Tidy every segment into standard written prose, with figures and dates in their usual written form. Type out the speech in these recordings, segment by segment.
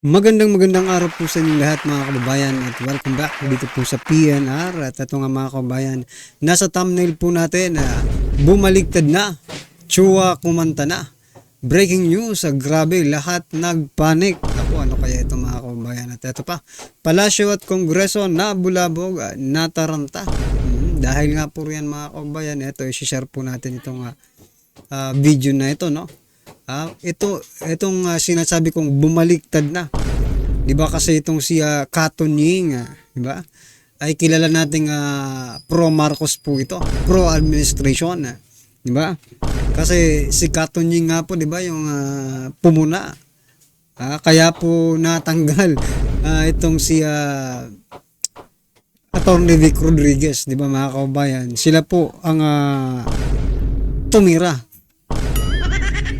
Magandang araw po sa inyong lahat mga kababayan at welcome back dito po sa PNR. At ito nga mga kababayan, nasa thumbnail po natin na bumaliktad na, Chua kumanta na. Breaking news, grabe lahat nagpanik. Ako, ano kaya ito mga kababayan? At ito pa, Palasyo at Kongreso nabulabog, nataranta. Dahil nga po yan mga kababayan, ito i-share po natin itong video na ito, no? Itong sinasabi kong bumaliktad na. 'Di ba kasi itong si Katunying, 'di ba? Ay kilala nating pro Marcos po ito, pro administration, 'di ba? Kasi si Katunying nga po, 'di ba, yung pumuna. Kaya po natanggal itong si Attorney Vic Rodriguez, 'di ba mga kababayan? Sila po ang tumira.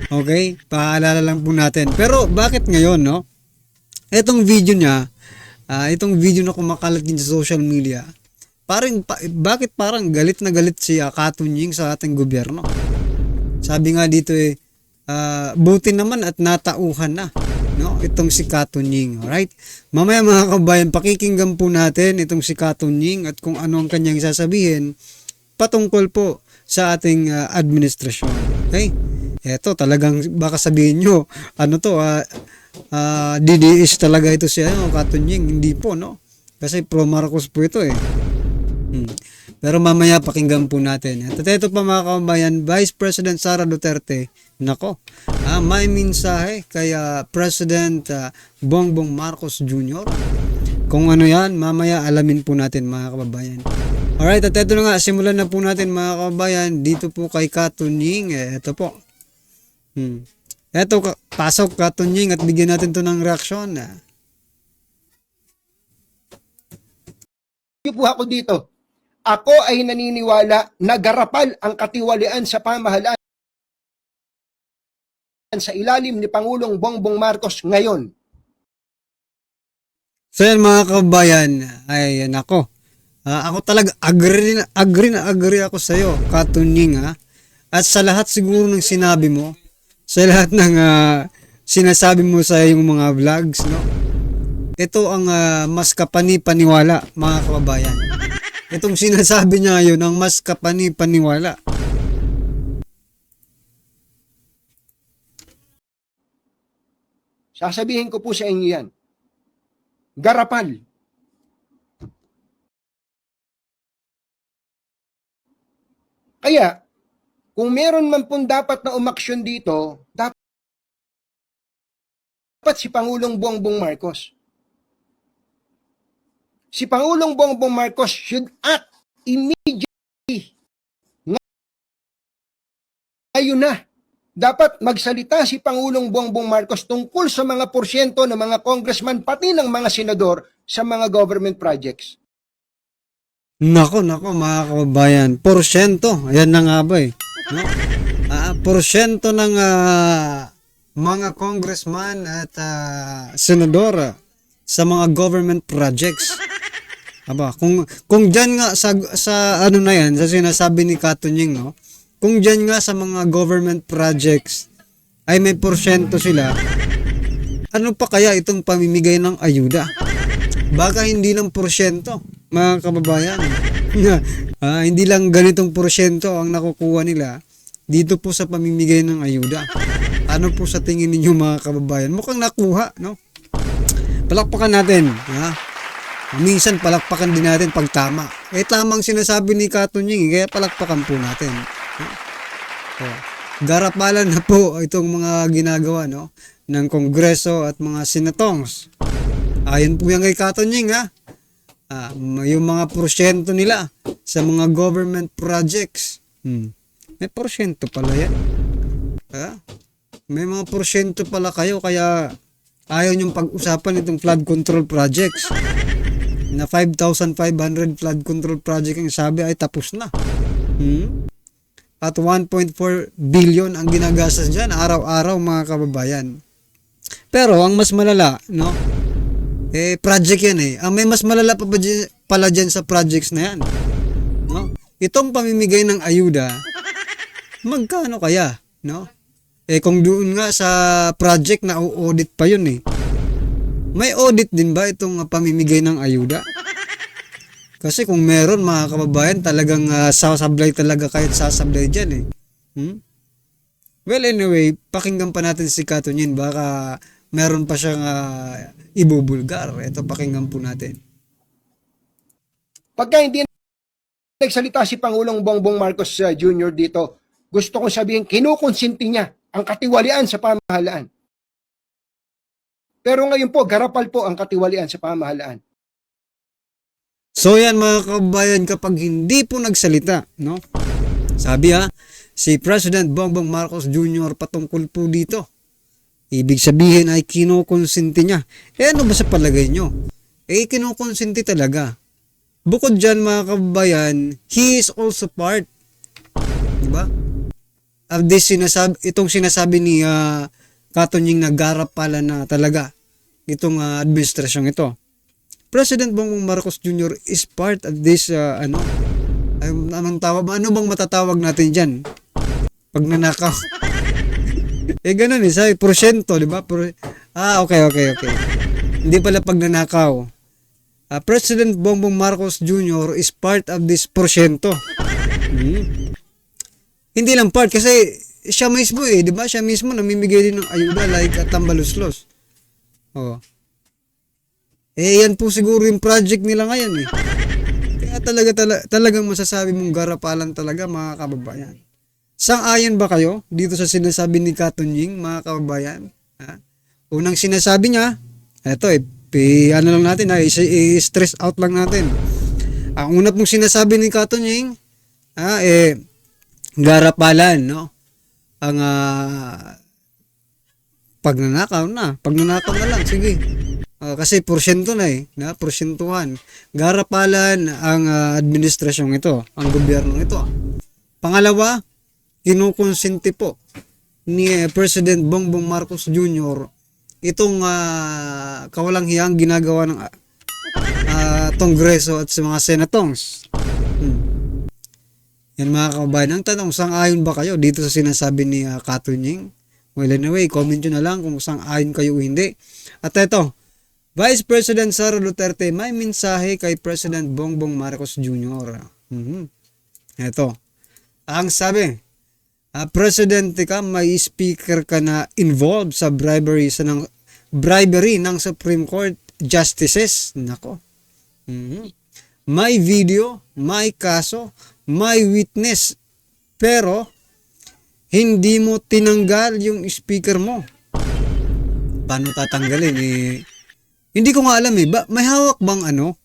Okay, paalala lang po natin. Pero bakit ngayon, no? Itong video niya, itong video na kumakalat din sa social media, bakit parang galit na galit si Katunying sa ating gobyerno? Sabi nga dito buti naman at natauhan na, no? Itong si Katunying, alright? Mamaya mga kabayan, pakikinggan po natin itong si Katunying at kung ano ang kanyang sasabihin patungkol po sa ating administrasyon. Okay? Eto talagang baka sabihin nyo, ano to, DDS talaga ito siya, Katunying. Hindi po, no? Kasi pro Marcos po ito Pero mamaya pakinggan po natin. At ito pa mga kababayan, Vice President Sara Duterte, nako, may mensahe kay President Bongbong Marcos Jr. Kung ano yan, mamaya alamin po natin mga kababayan. Alright, at ito na nga, simulan na po natin mga kababayan, dito po kay Katunying. Ito po. Eto, pasok Katunying at bigyan natin to ng reaksyon. Po ako dito. Ako ay naniniwala na garapal ang katiwalian sa pamahalaan sa ilalim ni Pangulong Bongbong Marcos ngayon. So yan mga kababayan, ay nako. Ako talaga agree ako sa iyo, Katunying, At sa lahat siguro ng sinabi mo, sa lahat ng sinasabi mo sa iyong mga vlogs, no? Ito ang mas kapani-paniwala, mga kababayan. Itong sinasabi niya ngayon ang mas kapani-paniwala. Sasabihin ko po sa inyo yan. Garapal. Kaya, kung meron man pong dapat na umaksyon dito, dapat si Pangulong Bongbong Marcos. Si Pangulong Bongbong Marcos should act immediately. Ngayon na. Dapat magsalita si Pangulong Bongbong Marcos tungkol sa mga porsyento ng mga congressman pati ng mga senador sa mga government projects. Nako mga kababayan, porsyento, ayan na nga ba no? Porsyento ng mga congressman at senador sa mga government projects. Kung diyan nga sa ano na yan, sa sinasabi ni Katunying, no? Kung diyan nga sa mga government projects ay may porsyento sila, ano pa kaya itong pamimigay ng ayuda? Baka hindi lang porsyento, mga kababayan. Hindi lang ganitong porsyento ang nakukuha nila dito po sa pamimigay ng ayuda. Ano po sa tingin ninyo mga kababayan? Mukhang nakuha, no? Palakpakan natin, Minsan palakpakan din natin pag tama. Tamang sinasabi ni Katunying, kaya palakpakan po natin. Garapalan na po itong mga ginagawa, no, ng Kongreso at mga senatongs. Ayon po yan kay Katunying, yung mga porsyento nila sa mga government projects. May porsyento pala yan. May mga porsyento pala kayo, kaya ayaw niyong pag-usapan itong flood control projects. Na 5,500 flood control project ang sabi ay tapos na. At 1.4 billion ang ginagastos dyan araw-araw mga kababayan. Pero ang mas malala, no? Project yan Ang may mas malala pa pala dyan sa projects na yan. No? Itong pamimigay ng ayuda, magkano kaya, no? Kung doon nga sa project na audit pa yun May audit din ba itong pamimigay ng ayuda? Kasi kung meron mga kababayan, talagang sasablay talaga kahit sasablay dyan eh. Well anyway, pakinggan pa natin si Katunyin. Baka meron pa siyang ibubulgar. Ito pakinggan po natin. Pagka hindi nagsalita si Pangulong Bongbong Marcos Jr. dito, gusto kong sabihin, kinukonsinti niya ang katiwalian sa pamahalaan. Pero ngayon po, garapal po ang katiwalian sa pamahalaan. So yan mga kababayan, kapag hindi po nagsalita, no? Sabi si President Bongbong Marcos Jr. patungkol po dito. Ibig sabihin ay kinukonsinti niya. Ano ba sa palagay nyo? Kinukonsinti talaga. Bukod dyan mga kababayan, he is also part, diba? Of this itong sinasabi ni Katunyin na garap pala na talaga itong administrasyong ito. President Bongbong Marcos Jr. is part of this ano bang matatawag natin dyan? Pag nanakaw. Ganun sa porsyento, di ba? Okay. Hindi pala pag nanakaw. President Bongbong Marcos Jr. is part of this porsyento. Hindi lang part kasi siya mismo di ba? Siya mismo namimigay din ng ayuda like Tambaluslos. Yan po siguro yung project nila ngayon eh. Kaya talagang masasabi mong garapalan talaga mga kababayan. Sang-ayon ba kayo dito sa sinasabi ni Katunying mga kababayan? Unang sinasabi niya, eto ano lang natin i-stress out lang natin. Ang una pong sinasabi ni Katunying, garapalan, no? Ang pagnanakaw na lang, sige. Kasi porsyento na porsyentuhan. Garapalan ang administrasyong ito, ang gobyernong ito. Pangalawa, kinukonsinti po ni President Bongbong Marcos Jr. itong kawalang hiyang ginagawa ng Kongreso at sa mga senatongs. Yan mga kababayan, ang tanong, sang-ayon ba kayo dito sa sinasabi ni Katunying? Well anyway, comment nyo na lang kung sang-ayon kayo o hindi. At ito, Vice President Sara Duterte may mensahe kay President Bongbong Marcos Jr. Ito, ang sabi, Presidente ka, may speaker ka na involved sa bribery ng Supreme Court Justices. Nako. May video, may kaso, may witness, pero hindi mo tinanggal yung speaker mo. Paano tatanggalin? Hindi ko nga alam may hawak bang no?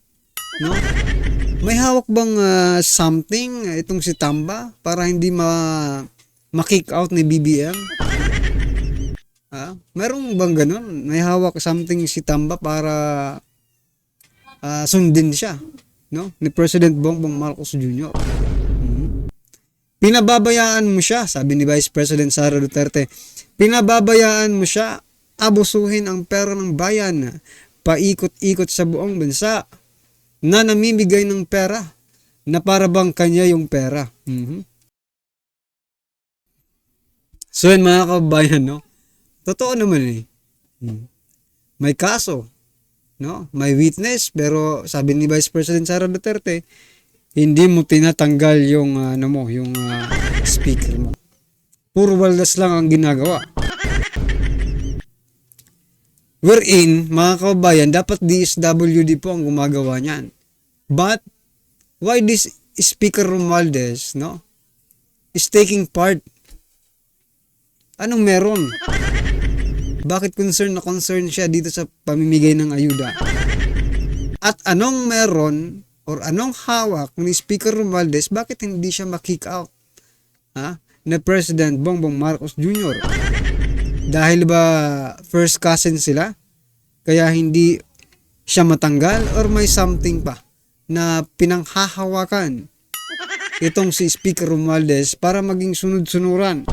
May hawak bang something itong si Tamba para hindi ma-kick out ni BBM? Merong bang ganun? May hawak something si Tamba para sundin siya, no? Ni President Bongbong Marcos Jr. Pinababayaan mo siya, sabi ni Vice President Sara Duterte. Pinababayaan mo siya abusuhin ang pera ng bayan, paikot-ikot sa buong bansa na namimigay ng pera na para bang kanya yung pera. So yun mga kababayan, no? Totoo naman may kaso, no? May witness, pero sabi ni Vice President Sara Duterte, hindi mo tinatanggal yung yung speaker mo. Puro waldas lang ang ginagawa. Wherein, mga kababayan, dapat DSWD po ang gumagawa niyan. But, why this Speaker Romualdez, no, is taking part? Anong meron? Bakit concern siya dito sa pamimigay ng ayuda? At anong meron or anong hawak ni Speaker Romualdez, bakit hindi siya ma-kick out na President Bongbong Marcos Jr.? Dahil ba first cousin sila? Kaya hindi siya matanggal or may something pa na pinanghahawakan itong si Speaker Romualdez para maging sunod-sunuran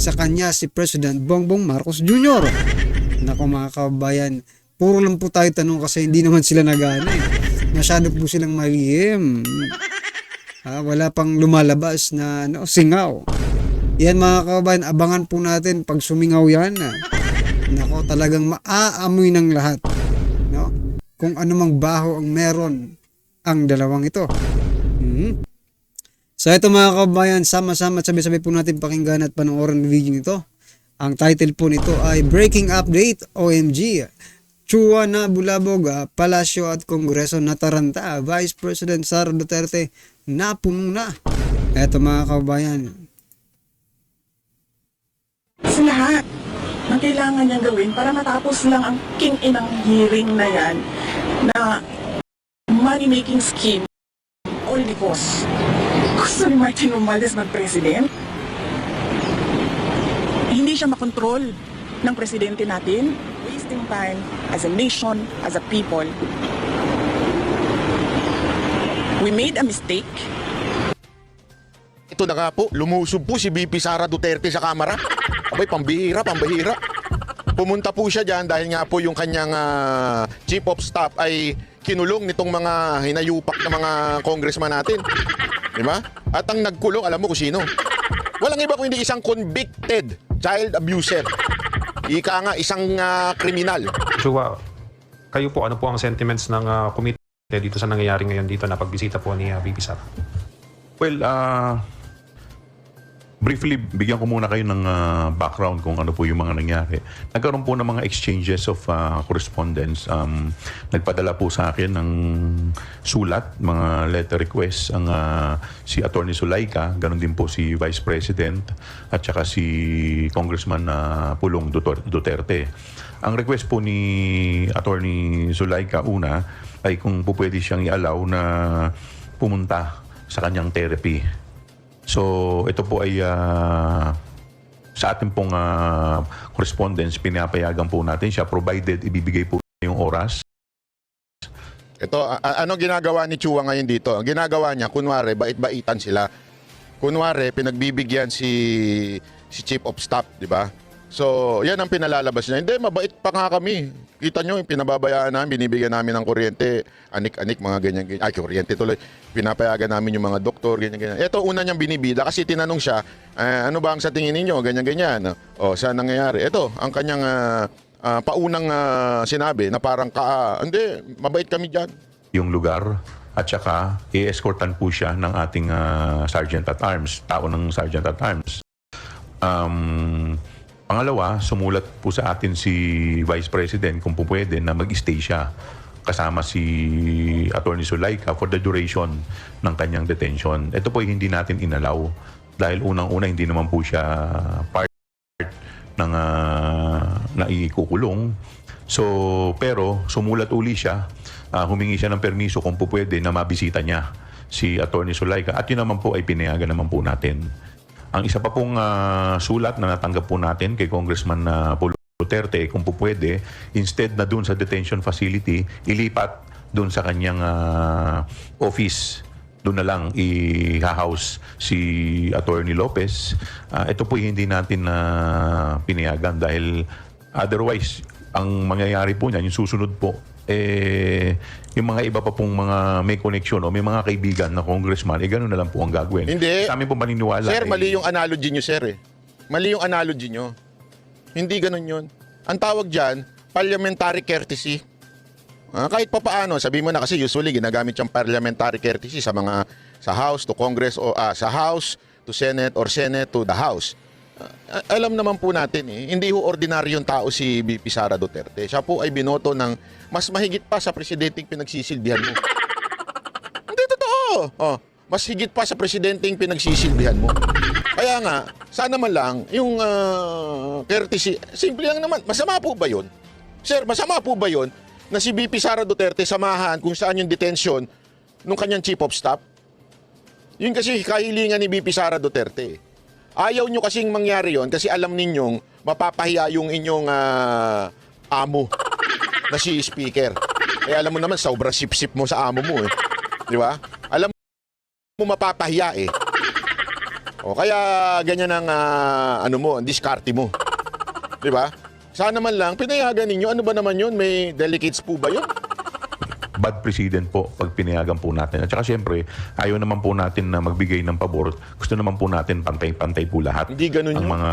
sa kanya si President Bongbong Marcos Jr. Nako mga kababayan, puro lang po tayo tanong kasi hindi naman sila nagana Masyado po silang malihim. Wala pang lumalabas na singaw. Yan mga kababayan, abangan po natin pag sumingaw yan. Nako, talagang maaamoy ng lahat. kung anumang baho ang meron ang dalawang ito. So ito mga kabayan, sama-sama at sabay-sabay po natin pakinggan at panoorin ang video nito. Ang title po nito ay Breaking Update, OMG. Chua na bulabog, palasyo at kongreso nataranta. Vice President Sara Duterte napuno na. Ito mga kabayan. Sa lahat ng kailangan niyang gawin para matapos lang ang king-inang hearing na yan na money-making scheme all because gusto ni Martin Romualdez mag-president. Hindi siya makontrol ng presidente natin. Wasting time as a nation, as a people. We made a mistake. Ito na nga po, lumusob po si VP Sara Duterte sa kamera. Abay, pambihira. Pumunta po siya dyan dahil nga po yung kanyang chief of staff ay kinulong nitong mga hinayupak na mga congressman natin. Diba? At ang nagkulong, alam mo kung sino? Walang iba kundi isang convicted child abuser. Ika nga, isang kriminal. Chua, kayo po, ano po ang sentiments ng committee dito sa nangyayari ngayon dito na pagbisita po ni VP Sara? Well, briefly, bigyan ko muna kayo ng background kung ano po yung mga nangyari. Nagkaroon po ng mga exchanges of correspondence. Nagpadala po sa akin ng sulat, mga letter requests ang si Attorney Zulaika, ganun din po si Vice President at saka si Congressman Pulong Duterte. Ang request po ni Attorney Zulaika una ay kung po pwede siyang i-allow na pumunta sa kanyang therapy. So, ito po ay sa ating pong correspondence, pinapayagan po natin siya provided ibibigay po yung oras. Ito, ano ginagawa ni Chua ngayon dito? Ang ginagawa niya, kunwari, bait-baitan sila. Kunwari, pinagbibigyan si Chief of Staff, di ba? So, yan ang pinalalabas niya. Hindi, mabait pa nga kami. Kita nyo, pinababayaan namin, binibigyan namin ng kuryente, anik-anik, mga ganyan-ganyan. Ay, kuryente tuloy. Pinapayagan namin yung mga doktor, ganyan-ganyan. Ito, una niyang binibida kasi tinanong siya, ano ba ang sa tingin ninyo, ganyan-ganyan. O, saan nangyayari? Ito, ang kanyang paunang sinabi na parang hindi, mabait kami dyan. Yung lugar at saka i-escortan po siya ng ating Sergeant at Arms, tao ng Sergeant at Arms. Pangalawa, sumulat po sa atin si Vice President kung po pwede na mag-stay siya kasama si Attorney Zulaika for the duration ng kanyang detention. Ito po ay hindi natin inalaw dahil unang-una hindi naman po siya part ng naikukulong. So, pero sumulat uli siya, humingi siya ng permiso kung po pwede na mabisita niya si Attorney Zulaika at yun naman po ay pinayagan naman po natin. Ang isa pa pong sulat na natanggap po natin kay Congressman Pulong Duterte, kung po pwede, instead na dun sa detention facility, ilipat dun sa kanyang office. Doon na lang i-house si Attorney Lopez. Ito po hindi natin pinayagan dahil otherwise, ang mangyayari po niyan, yung susunod po, yung mga iba pa pong mga may connection o may mga kaibigan na congressman, gano'n na lang po ang gagawin. Hindi. Sa amin po maniniwala. Sir, mali yung analogy nyo, sir. Mali yung analogy nyo. Hindi ganun yun. Ang tawag dyan, parliamentary courtesy. Kahit pa paano, sabi mo na kasi usually ginagamit yung parliamentary courtesy sa House to Congress o sa House to Senate or Senate to the House. Alam naman po natin hindi ho ordinaryong tao si VP Sara Duterte. Siya po ay binoto ng mas mahigit pa sa presidenteng pinagsisilbihan mo. Hindi totoo. Mas higit pa sa presidenteng pinagsisilbihan mo. Kaya nga, sana man lang yung courtesy, simple lang naman. Masama po ba yun? Sir, masama po ba yun na si VP Sara Duterte samahan kung saan yung detention nung kanyang chief of staff? Yun kasi kahilingan ni VP Sara Duterte. Ayaw nyo kasing mangyari yon kasi alam ninyong mapapahiya yung inyong amo na si speaker. Eh alam mo naman, sobrang sip-sip mo sa amo mo Di ba? Alam mo mapapahiya O kaya ganyan ang diskarte mo. Di ba? Sana man lang, pinayagan ninyo. Ano ba naman yun? May delicates po ba yun? Bad precedent po pag pinayagan po natin. At saka siyempre, ayaw naman po natin na magbigay ng pabor. Gusto naman po natin pantay-pantay po lahat. Hindi ganun ang yun. mga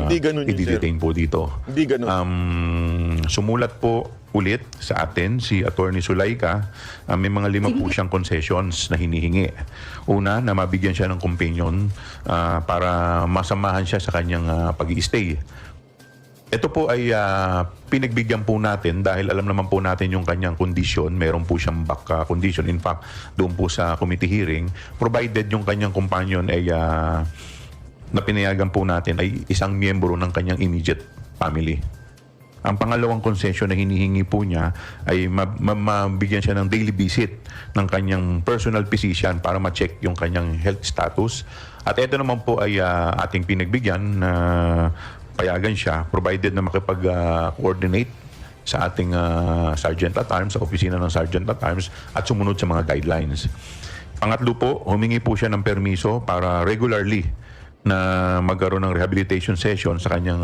Hindi ganun yun, i-detain po dito. Hindi ganun. sumulat po ulit sa atin si Attorney Zulaika. May mga 5 po siyang concessions na hinihingi. Una, na mabigyan siya ng companion para masamahan siya sa kanyang pag-i-stay. Ito po ay pinagbigyan po natin dahil alam naman po natin yung kanyang kondisyon. Meron po siyang back condition. In fact, doon po sa committee hearing, provided yung kanyang companion ay na pinayagan po natin ay isang miyembro ng kanyang immediate family. Ang pangalawang concession na hinihingi po niya ay mabigyan siya ng daily visit ng kanyang personal physician para ma-check yung kanyang health status. At ito naman po ay ating pinagbigyan na payagan siya provided na makipag-coordinate sa ating Sergeant at Arms, sa opisina ng Sergeant at Arms at sumunod sa mga guidelines. Pangatlo po, humingi po siya ng permiso para regularly na magkaroon ng rehabilitation session sa kanyang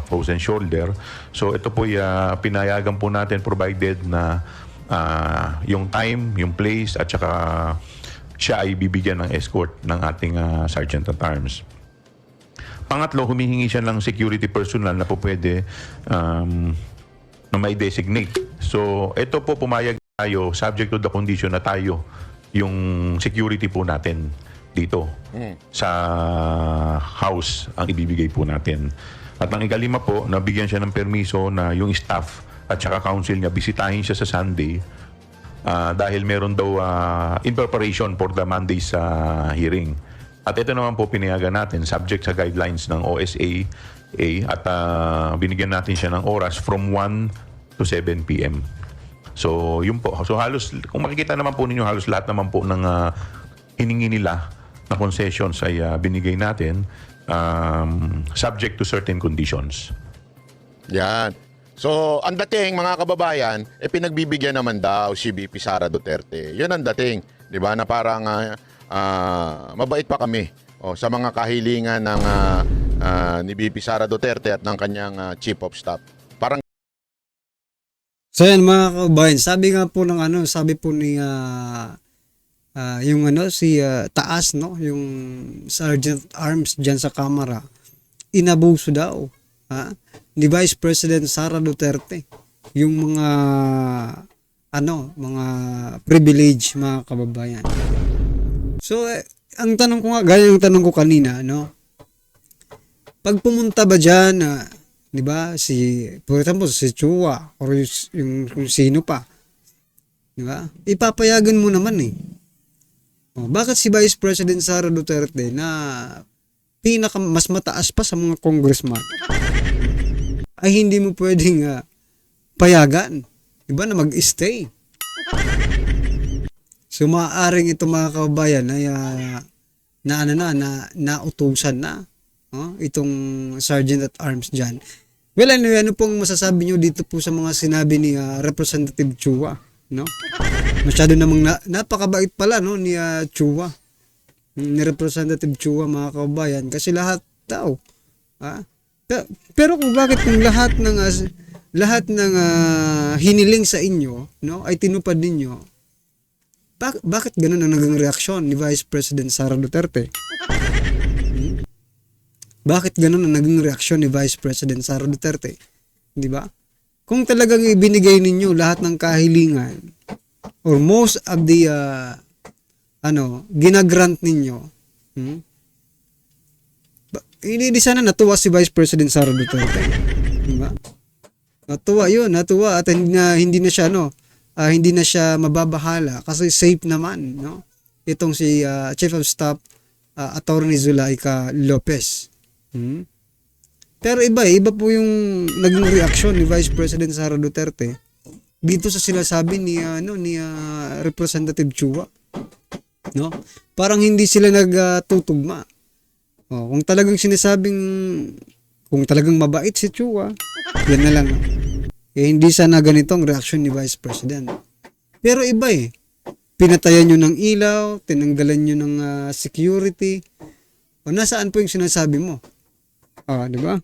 frozen shoulder. So ito po pinayagan po natin provided na yung time, yung place at saka siya ay bibigyan ng escort ng ating Sergeant at Arms. Pangatlo, humihingi siya ng security personnel na po pwede na may designate. So ito po pumayag tayo subject to the condition na tayo yung security po natin dito sa house ang ibibigay po natin. At ang ikalima po, nabigyan siya ng permiso na yung staff at saka council niya bisitahin siya sa Sunday dahil meron daw in preparation for the Monday's hearing. At ito naman po pinayagan natin subject sa guidelines ng OSA at binigyan natin siya ng oras from 1 to 7 p.m. So yun po. So halos, kung makikita naman po ninyo, halos lahat naman po ng hiningi nila na concessions ay binigay natin subject to certain conditions. Yan. So, ang dating, mga kababayan, pinagbibigyan naman daw si VP Sara Duterte. Yun ang dating, di ba, na parang mabait pa kami sa mga kahilingan ng ni VP Sara Duterte at ng kanyang Chief of Staff. Parang So yan mga kabayan, sabi po ni yung si Taas, no, yung Sergeant Arms diyan sa Kamara, inabuso daw ni Vice President Sara Duterte yung mga mga privilege, mga kababayan. So ang tanong ko nga, gaya ng tanong ko kanina, no, pag pumunta ba diyan di ba, for example, si Chua or yung kung sino pa, di ba, ipapayagan mo naman bakit si Vice President Sara Duterte na mas mataas pa sa mga congressman ay hindi mo pwedeng payagan, di ba, na mag-stay? So maaaring ito, mga kababayan, ay nautusan na itong Sergeant at Arms dyan. Well, ano pong masasabi nyo dito po sa mga sinabi ni Representative Chua, no? Masyado namang napakabait pala, no, ni Chua, ni Representative Chua, mga kababayan, kasi lahat daw pero kung lahat ng hiniling sa inyo, no, ay tinupad ninyo, bakit ganun ang naging reaksyon ni Vice President Sara Duterte? Bakit ganun ang naging reaksyon ni Vice President Sara Duterte? Di ba? Kung talagang ibinigay ninyo lahat ng kahilingan or most of the ginagrant ninyo, hindi sana natuwa si Vice President Sara Duterte. Di ba? Natuwa at hindi na siya mababahala kasi safe naman, no? Itong si Chief of Staff Attorney Zulaika Lopez. Pero iba po yung naging reaksyon ni Vice President Sara Duterte dito sa sinasabi ni Representative Chua, no? Parang hindi sila nagtutugma. Kung talagang mabait si Chua, yan na lang. Hindi sana ganitong reaksyon ni Vice President. Pero iba pinatayan nyo ng ilaw, tinanggalan nyo ng security. Nasaan po yung sinasabi mo? Di ba?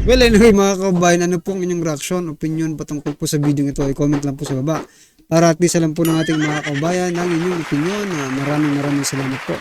Well, anyway, mga kababayan, ano po ang inyong reaction, opinion patungkol po sa video ito, ay comment lang po sa baba. Para at least alam po ng ating mga kababayan ang inyong opinion. Maraming salamat po.